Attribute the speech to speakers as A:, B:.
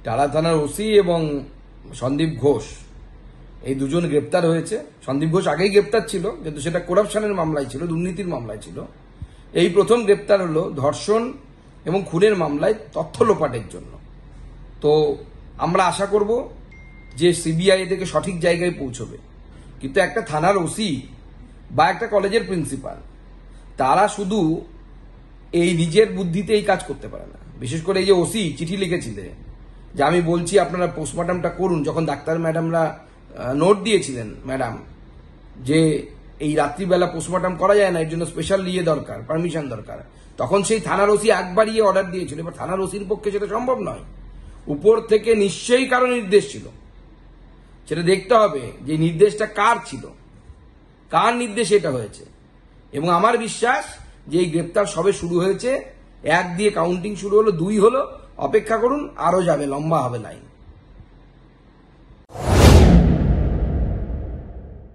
A: টালা থানার ওসি এবং সন্দীপ ঘোষ এই দুজন গ্রেপ্তার হয়েছে। সন্দীপ ঘোষ আগেই গ্রেপ্তার ছিল, কিন্তু সেটা করাপশনের মামলায় ছিল, দুর্নীতির মামলায় ছিল। এই প্রথম গ্রেপ্তার হলো ধর্ষণ এবং খুনের মামলায় তথ্য লোপাটের জন্য। তো আমরা আশা করব যে সিবিআই থেকে সঠিক জায়গায় পৌঁছবে। কিন্তু একটা থানার ওসি বা একটা কলেজের প্রিন্সিপাল তারা শুধু এই নিজের বুদ্ধিতে এই কাজ করতে পারে না। বিশেষ করে এই যে ওসি চিঠি লিখেছিলেন যে আমি বলছি আপনারা পোস্টমর্টমটা করুন, যখন ডাক্তার ম্যাডামরা নোট দিয়েছিলেন ম্যাডাম যে এই রাত্রিবেলা পোস্টমর্টম করা যায় না, এর জন্য স্পেশাল দরকার, পারমিশন দরকার, তখন সেই থানার ওসি একবার অর্ডার দিয়েছিল। এবার থানার ওসির পক্ষে সেটা সম্ভব নয়, উপর থেকে নিশ্চয়ই কারো নির্দেশ ছিল। সেটা দেখতে হবে যে নির্দেশটা কার ছিল, কার নির্দেশে এটা হয়েছে। এবং আমার বিশ্বাস যে এই গ্রেপ্তার সবে শুরু হয়েছে, 1 দিয়ে কাউন্টিং শুরু হলো, 2 হলো, অপেক্ষা করুন, আরো যাবে, লম্বা হবে লাইন।